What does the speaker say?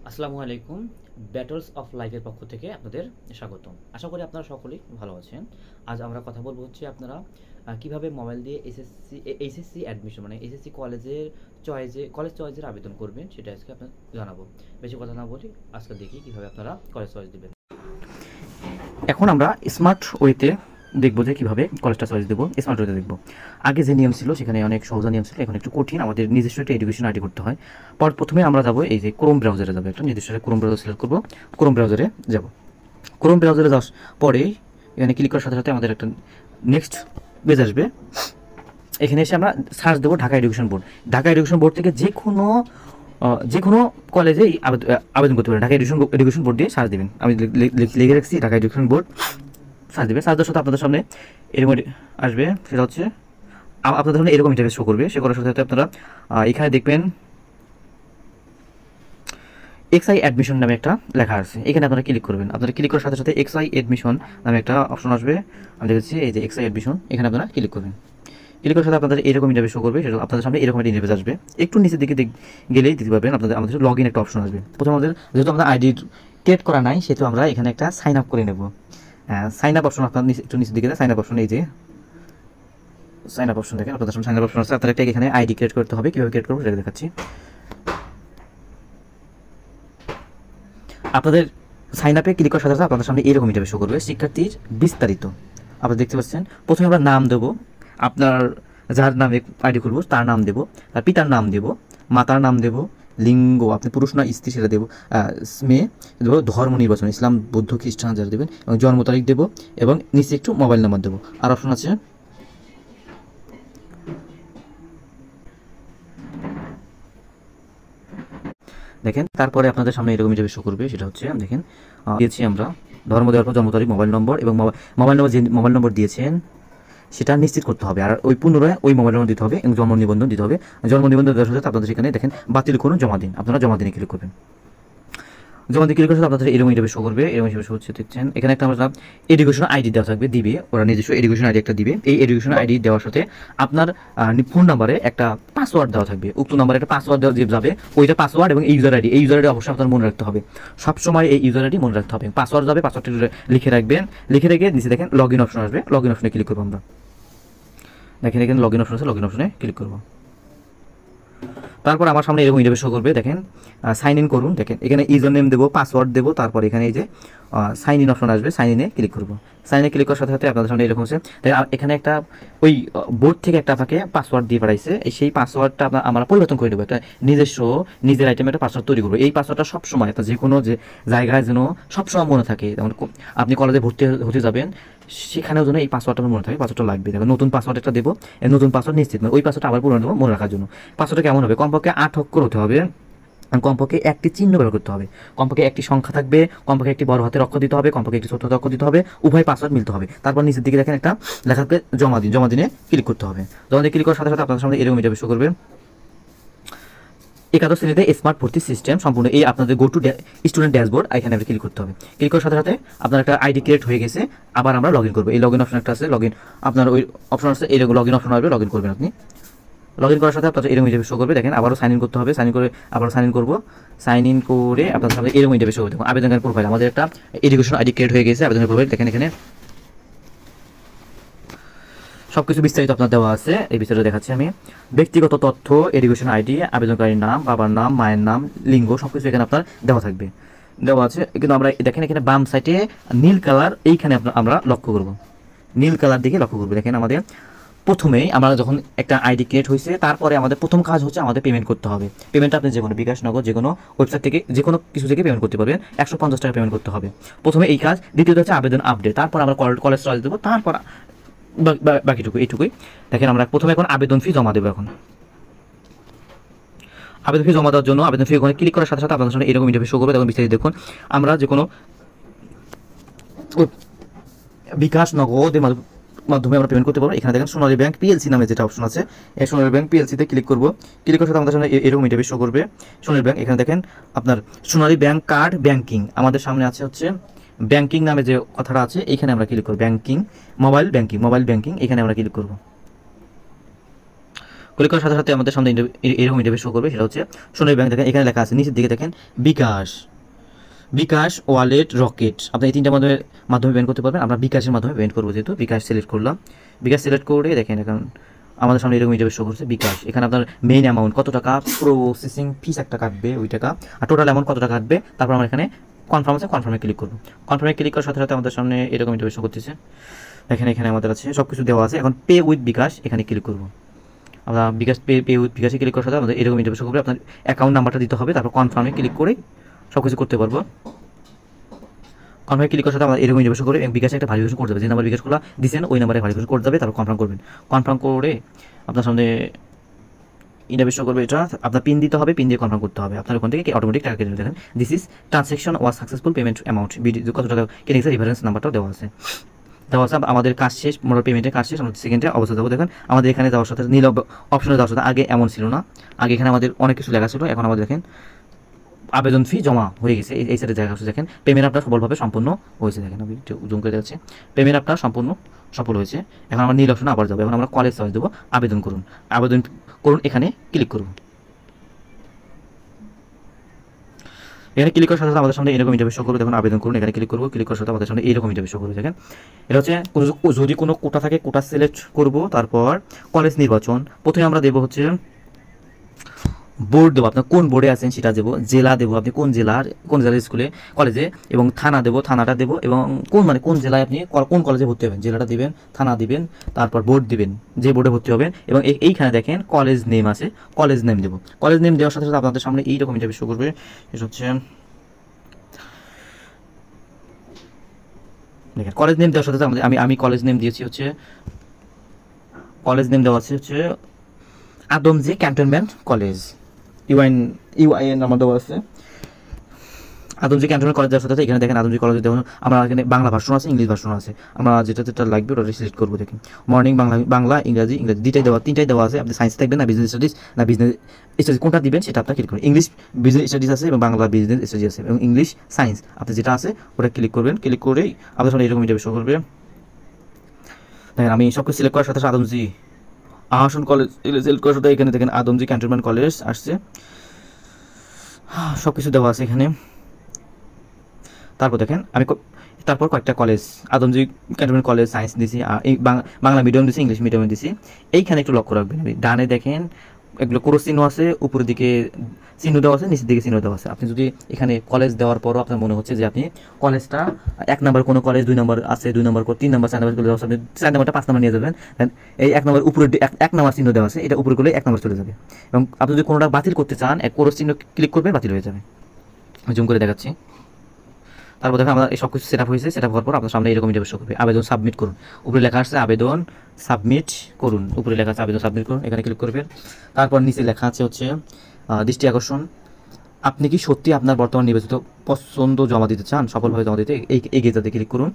আসসালামু আলাইকুম। Battles of লাইফের পক্ষ থেকে আপনাদের স্বাগতম। আশা করি আপনারা সকলেই ভালো আছেন। আজ আমরা কথা বলবো হচ্ছে আপনারা কিভাবে মোবাইল দিয়ে এইচএসসি অ্যাডমিশন মানে এইচএসসি কলেজ চয়েসের আবেদন করবেন সেটা আজকে আপনার জানাবো। বেশি কথা না বলি আজকে দেখি কিভাবে আপনারা কলেজ চয়েস দিবেন। এখন আমরা স্মার্ট ওয়েতে দেখবো যে কীভাবে কলেজটা চয়েস দেবো। স্মার্ট ওয়েতে দেখবো। আগে যে নিয়ম ছিল সেখানে অনেক সহজ নিয়ম ছিল, এখন একটু কঠিন। আমাদের নিজস্ব একটা এডুকেশন আইডি করতে হয়। প্রথমে আমরা যাবো এই যে ক্রোম ব্রাউজারে যাবো, একটা নির্দিষ্ট ক্রোম ব্রাউজার সিলেক্ট করবো। ক্রোম ব্রাউজারে যাব। ক্রোম ব্রাউজারে যাওয়ার পরেই এখানে ক্লিক করার সাথে সাথে আমাদের একটা নেক্সট পেজ আসবে। এখানে এসে আমরা সার্চ দেবো Dhaka education board. Dhaka education board থেকে যে কোনো কলেজে আবেদন করতে পারেন। ঢাকা এডুকেশন বোর্ড দিয়ে সার্চ দেবেন। আমি লিখে রাখছি ঢাকা এডুকেশন বোর্ড, সার্চ দেবেন। সার্চ দেওয়ার সাথে আপনাদের সামনে এরকম আসবে, সেটা হচ্ছে আপনাদের সামনে এরকম ইন্টারফেস শো করবে। সে করার সাথে সাথে আপনারা এখানে দেখবেন এক্সআই অ্যাডমিশন নামে একটা লেখা আছে, এখানে আপনারা ক্লিক করবেন। আপনারা ক্লিক করার সাথে সাথে এক্সআই অ্যাডমিশন নামে একটা অপশন আসবে। আমি দেখেছি এই যে এক্সআই অ্যাডমিশন, এখানে আপনারা ক্লিক করবেন। ক্লিক করার সাথে আপনাদের এরকম ইন্টারফেস শো করবে, সেটা আপনাদের সামনে এরকম একটা ইন্টারফেস আসবে। একটু নিচের দিকে গেলেই দিতে পারবেন আমাদের লগ ইন একটা অপশন আসবে। প্রথমে আমাদের যেহেতু আমাদের আইডি ক্রিয়েট করা নাই সেহেতু আমরা এখানে একটা সাইন আপ করে নেব। সাইন আপ অপশন আপনার একটু নিচের দিকে সাইন আপ অপশন, এই যে সাইন আপ অপশন দেখেন, আপনাদের সামনে সাইন আপ অপশন আছে। আপনাদের একটা এখানে আইডি ক্রিয়েট করতে হবে। কীভাবে ক্রিয়েট করবো সেটা দেখাচ্ছি। আপনাদের সাইন আপে ক্লিক করার সাথে সাথে আপনাদের সামনে এরকম ইন্টারফেস শো করবে, শিক্ষার্থীর বিস্তারিত। আপনারা দেখতে পাচ্ছেন প্রথমে আমরা নাম দেবো, আপনার যার নামে আইডি খুলবো তার নাম দেবো, তার পিতার নাম দেবো, মাতার নাম দেবো, লিঙ্গ আপনি পুরুষ না স্ত্রী সেটা দেবো, মেয়ে দেবো, ধর্ম নির্বাচন ইসলাম বৌদ্ধ খ্রিস্টান যারা দেবেন, এবং জন্ম তারিখ দেবো, এবং নিচে একটু মোবাইল নাম্বার দেবো। আর অপশন আছে দেখেন। তারপরে আপনাদের সামনে এরকম ইন্টারফেস শো করবে, সেটা হচ্ছে দেখেন দিয়েছি আমরা ধর্ম দেওয়ার পর জন্ম তারিখ, মোবাইল নম্বর, এবং মোবাইল নম্বর যে মোবাইল নম্বর দিয়েছেন সেটা নিশ্চিত করতে হবে। আর ওই পুনরায় ওই মোবাইল নম্বর দিতে হবে এবং জন্ম নিবন্ধন দিতে হবে। জন্ম নিবন্ধন দেওয়ার সাথে আপনাদের সেখানে দেখেন বাতিল করুন, জমা দিন। আপনারা জমা দিনে ক্লিক করবেন। জমা দিয়ে ক্লিক করার সাথে আপনাদের এরকম ইন্টারফেস শো করবে। এরকম ইন্টারফেস হচ্ছে দেখছেন এখানে একটা আমরা এডুকেশন আইডি দেওয়া থাকবে, দিবে ওরা নিজস্ব এডুকেশন আইডি একটা দিবে। এই এডুকেশন আইডি দেওয়ার সাথে আপনার ফোন নাম্বারে একটা পাসওয়ার্ড দেওয়া থাকবে। উক্ত নাম্বারে একটা পাসওয়ার্ড দেওয়া যাবে, ওইটা পাসওয়ার্ড এবং এই ইউজার আইডি অবশ্যই আপনার মনে রাখতে হবে। সবসময় এই ইউজার আইডি মনে রাখতে হবে। পাসওয়ার্ড যাবে, পাসওয়ার্ডটি লিখে রাখবেন। লিখে রেখে নিচে দেখেন লগ ইন অপশন আসবে, লগ ইন অপশনে ক্লিক করবো আমরা। দেখেন এখানে লগ ইন অপশন আছে, লগ ইন অপশনে ক্লিক করবো। তারপর আমার সামনে এরকম ইন্টারফেস শো করবে, দেখেন সাইন ইন করুন। দেখেন এখানে ইউজার নেম দেবো, পাসওয়ার্ড দেবো, তারপর এখানে এই যে সাইন ইন অপশন আসবে, সাইন ইনে ক্লিক করবো। সাইন ইনে ক্লিক করার সাথে সাথে আপনাদের সামনে এরকম হচ্ছে এখানে একটা ওই বোর্ড থেকে একটা আপনাকে পাসওয়ার্ড দিয়ে পাঠাইছে। সেই পাসওয়ার্ডটা আমরা পরিবর্তন করে দেবো, একটা নিজের আইটেমে একটা পাসওয়ার্ড তৈরি করবো। এই পাসওয়ার্ডটা সবসময় আপনার যে কোনো যে জায়গায় যেন সবসময় মনে থাকে। যেমন আপনি কলেজে ভর্তি হতে যাবেন সেখানেও যেন এই পাসওয়ার্ডটা মনে থাকে, পাসওয়ার্ডটা লাগবে। দেখো নতুন পাসওয়ার্ড একটা দেবো, নতুন পাসওয়ার্ড নিশ্চিত ওই পাসওয়ার্ডটা আবার পুরনো দেবো মনে রাখার জন্য। পাসওয়ার্ডটা কেমন হবে, কমপক্ষে 8 অক্ষর হতে হবে, কমপক্ষে একটি চিহ্ন ব্যবহার করতে হবে, কমপক্ষে একটি সংখ্যা থাকবে, কমপক্ষে একটি বড় হাতের অক্ষর দিতে হবে, কমপক্ষে একটি ছোট হাতের অক্ষর দিতে হবে, উভয় পাসওয়ার্ড মিলতে হবে। তারপর নিচের দিকে দেখেন একটা লেখা থাকবে জমা দিন, জমা দিনে ক্লিক করতে হবে। জমা দিয়ে ক্লিক করার সাথে সাথে আপনাদের সামনে এরকম ইন্টারফেস শো করবে। একাদশ শ্রেণীতে স্মার্ট ভর্তি সিস্টেম সম্পূর্ণ এই আপনাদের গো টু স্টুডেন্ট ড্যাশবোর্ড, এখানে আমরা ক্লিক করতে হবে। ক্লিক করার সাথে সাথে আপনার একটা আইডি ক্রিয়েট হয়ে গেছে। আবার আমরা লগ ইন করবো। এই লগ ইন অপশন একটা আছে, লগ ইন আপনার ওই অপশন আছে, এই লগ ইন অপশন আসবে, লগ ইন করবেন আপনি। লগ ইন করার সাথে আপনার এরকম ইন্টারফেস শো করবে। দেখেন আবারও সাইন ইন করতে হবে, সাইন ইন করে আবারও সাইন ইন করবো। সাইন ইন করে আপনার সামনে এরকম ইন্টারফেস শো করবে। দেখুন আবেদনকারী প্রোফাইল, আমাদের একটা এডুকেশন আইডি ক্রিয়েট হয়ে গেছে। আবেদনের প্রোফাইল দেখেন এখানে সবকিছু বিস্তারিত আপনার দেওয়া আছে। এই বিস্তারিত দেখাচ্ছি আমি। ব্যক্তিগত তথ্য, এডুকেশন আইডি, আবেদনকারীর নাম, বাবার নাম, মায়ের নাম, লিঙ্গ সবকিছু এখানে আপনার দেওয়া থাকবে, দেওয়া আছে। কিন্তু আমরা দেখেন এখানে বাম সাইডে নীল কালার, এইখানে আমরা লক্ষ্য করব, নীল কালার দিকে লক্ষ্য করবো। দেখেন আমাদের প্রথমেই আমরা যখন একটা আইডি ক্রিয়েট হয়েছে তারপরে আমাদের প্রথম কাজ হচ্ছে আমাদের পেমেন্ট করতে হবে। পেমেন্টটা আপনি যে কোনো বিকাশ, নগদ যে কোনো ওয়েবসাইট থেকে যে কোনো কিছু থেকে পেমেন্ট করতে পারবেন। 150 টাকা পেমেন্ট করতে হবে প্রথমে, এই কাজ। দ্বিতীয়ত হচ্ছে আবেদন আপডেট, তারপর আমরা কলেজ চয়েস দেবো, তারপর বাকিটুকু এইটুকুই। দেখেন আমরা প্রথমে এখন আবেদন ফি জমা দেবো। এখন আবেদন ফি জমা দেওয়ার জন্য আবেদন ফি ওখানে ক্লিক করার সাথে সাথে আপনাদের সামনে এরকম ইন্টারফেস শো করবে। তখন বিস্তারিত দেখুন আমরা যে কোনো বিকাশ, নগদের মাধ্যমে আমরা পেমেন্ট করতে পারবো। এখানে দেখেন সোনালী ব্যাংক পিএলসি নামে যেটা অপশন আছে, এই সোনালী ব্যাংক পিএলসিতে ক্লিক করবো। ক্লিক করার সাথে আমাদের সামনে এরকম ইন্টারফেস শো করবে সোনালী ব্যাংক। এখানে দেখেন আপনার সোনালী ব্যাংক কার্ড ব্যাংকিং, আমাদের সামনে আছে হচ্ছে ব্যাংকিং নামে যে কথাটা আছে, এইখানে আমরা ক্লিক করবো। ব্যাংকিং, মোবাইল ব্যাংকিং, এখানে আমরা ক্লিক করবো। ক্লিক করার সাথে সাথে আমাদের সামনে এরকম ইন্টারভিউ শো করবে। সেটা হচ্ছে সোনালী ব্যাংক। দেখেন এখানে লেখা আছে, নিচের দিকে দেখেন বিকাশ, বিকাশ ওয়ালেট, রকেট। আপনি এই তিনটার মাধ্যমে পেমেন্ট করতে পারবেন। আমরা বিকাশের মাধ্যমে পেমেন্ট করবো, যেহেতু বিকাশ সিলেক্ট করলাম। বিকাশ সিলেক্ট করে দেখেন এখন আমাদের সামনে এরকম ইন্টারভিউ শো করছে বিকাশ। এখানে আপনার মেইন অ্যামাউন্ট কত টাকা, প্রসেসিং ফিস একটা কাটবে ওই টাকা, আর টোটাল অ্যামাউন্ট কত টাকা কাটবে। তারপর আমরা এখানে কনফার্ম আছে, কনফার্মে ক্লিক করবো। কনফার্মে ক্লিক করার সাথে সাথে আমাদের সামনে এরকম ইন্টারভিউ শো করতেছে। এখানে আমাদের আছে সব কিছু দেওয়া আছে। এখন পে উইথ বিকাশ এখানে ক্লিক করবো। আমরা বিকাশ পে উইথ বিকাশে ক্লিক করার সাথে আমাদের এরকম ইন্টারভিউ শো করবে। আপনার অ্যাকাউন্ট নাম্বারটা দিতে হবে, তারপর কনফার্মে ক্লিক করে সব কিছু করতে পারবো। কনফার্মে ক্লিক করার সাথে আমাদের এরকম ইন্টারভিউ শো করবে এবং বিকাশে একটা ভেরিফিকেশন কোড যাবে। যে নাম্বার বিকাশগুলো দিচ্ছেন ওই নাম্বারে ভেরিফিকেশন কোড যাবে, তারপর কনফার্ম করবেন। কনফার্ম করে আপনার সামনে ইন্টারভিউ শো করবে। এটা আপনার পিন দিতে হবে, পিন দিয়ে কনফার্ম করতে হবে। আপনার ওখান থেকে অটোমেটিক টাকা কেটে দেখেন this is transaction was successful, payment amount কত টাকা কেটে গেছে রেফারেন্স নাম্বারটাও দেওয়া আছে। আমাদের কাজ শেষ, মোটর পেমেন্টের কাজ শেষ। আমরা সেকেন্ডে অবস্থা দেবো। দেখেন আমাদের এখানে যাওয়ার সাথে নীল অপশনে যাওয়ার সাথে আগে এমন ছিল না, আগে এখানে আমাদের অনেক কিছু লেখা ছিল। এখন আমাদের দেখেন আবেদন ফি জমা হয়ে গেছে, এই সাইডে জায়গা আছে। দেখেন পেমেন্ট আপনার সফলভাবে সম্পূর্ণ হয়েছে। দেখেন আমি একটু জুম করে যাচ্ছি, পেমেন্ট আপনার সম্পূর্ণ সফল হয়েছে। এখন আমরা নীল অপশনে আবার যাবো। এখন আমরা কলেজ চয়েস দেবো, আবেদন করুন, আবেদন করুন, এখানে ক্লিক করুন। এখানে ক্লিক করার সাথে সাথে আমাদের সামনে এরকম ইন্টারভিউ শো করবে। দেখুন আবেদন করুন, এখানে ক্লিক করবো। ক্লিক করার সাথে আমাদের সামনে এরকম ইন্টারভিউ শো করবে। দেখেন এটা হচ্ছে যদি কোনো কোটা থাকে কোটা সিলেক্ট করব, তারপর কলেজ নির্বাচন। প্রথমে আমরা দেবো হচ্ছে বোর্ড দেবো, আপনার কোন বোর্ডে আছেন সেটা দেবো। জেলা দেবো, আপনি কোন জেলার স্কুলে কলেজে, এবং থানা দেবো, থানাটা দেবো, এবং কোন জেলায় আপনি কোন কলেজে ভর্তি হবেন জেলাটা দিবেন, থানা দিবেন, তারপর বোর্ড দিবেন যে বোর্ডে ভর্তি হবেন। এবং এইখানে দেখেন কলেজ নেম আছে, কলেজ নেম দেবো। কলেজ নেম দেওয়ার সাথে সাথে আপনাদের সামনে এইরকম ইন্টারভিউ শো করবে। এটা হচ্ছে দেখেন কলেজ নেম দেওয়ার সাথে সাথে আমি কলেজ নেম দিয়েছি হচ্ছে, কলেজ নেম দেওয়া আছে হচ্ছে Adamjee cantonment college, UIN number দেওয়া আছে। আদমজি ক্যান্টনমেন্ট কলেজ দেওয়ার সাথে এখানে দেখেন আদমজি কলেজ দেখুন আমরা এখানে বাংলা ভার্সন আছে, ইংলিশ ভার্সন আছে। আমরা যেটা লাগবে ওটা সিলেক্ট করবো। দেখেন মর্নিং বাংলা ইংরাজি তিনটাই দেওয়া আছে। আপনি সায়েন্স থাকবেন না বিজনেস স্টাডিজ না বিজনেস স্টাডিজ, কোনটা দিবেন সেটা আপনার ক্লিক করুন। ইংলিশ বিজনেস স্টাডিজ আছে এবং বাংলা বিজনেস স্টাডিজ আছে এবং ইংলিশ সায়েন্স, আপনি যেটা আছে ওটা ক্লিক করবেন। ক্লিক করেই আপনার সামনে এরকম ইন্টারভিউ শো করবে। দেখেন আমি সব কিছু সিলেক্ট করার সাথে সাথে আদমজি আবাসন কলেজ সিলেক্ট করার সাথে এখানে দেখেন আদমজি ক্যান্টনমেন্ট কলেজ আসছে, সব কিছু দেওয়া আছে এখানে। তারপর দেখেন তারপর কয়েকটা college Adamjee cantonment college science দিছি, বাংলা মিডিয়াম দিছি, ইংলিশ মিডিয়ামে দিছি। এইখানে একটু লক্ষ্য রাখবেন, ডানে দেখেন এগুলো ক্রস চিহ্ন আছে, উপরের দিকে চিহ্ন দেওয়া আছে, নিচের দিকে চিহ্ন দেওয়া আছে। আপনি যদি এখানে কলেজ দেওয়ার পরও আপনার মনে হচ্ছে যে আপনি কলেজটা 1 নম্বর কোনো কলেজ 2 নম্বর আছে, 2 নম্বর 3 নম্বর 4 নম্বর দেওয়া আছে, আপনি 4 নম্বরটা 5 নম্বর নিয়ে যাবেন। এই 1 নম্বর উপরে 1 নম্বর চিহ্ন দেওয়া আছে, এটা উপরে করলে 1 নম্বর চলে যাবে। এবং আপনি যদি কোনোটা বাতিল করতে চান ক্রস চিহ্ন ক্লিক করবেন, বাতিল হয়ে যাবে। আমি জুম করে দেখাচ্ছি। তারপর দেখেন আমরা এই সব কিছু সেট আপ হয়েছে। সেট আপ হওয়ার পর আপনার সামনে এরকম ইন্টারভিউ শো করবে, আবেদন সাবমিট করুন। উপরে লেখা আছে আবেদন সাবমিট করুন, উপরে লেখা আছে আবেদন সাবমিট করুন, এখানে ক্লিক করবেন। তারপর নিচে লেখা আছে হচ্ছে দৃষ্টি আকর্ষণ, আপনি কি সত্যি আপনার বর্তমান নির্বাচিত পছন্দ জমা দিতে চান, সফলভাবে জমা দিতে এগিয়ে যেতে ক্লিক করুন।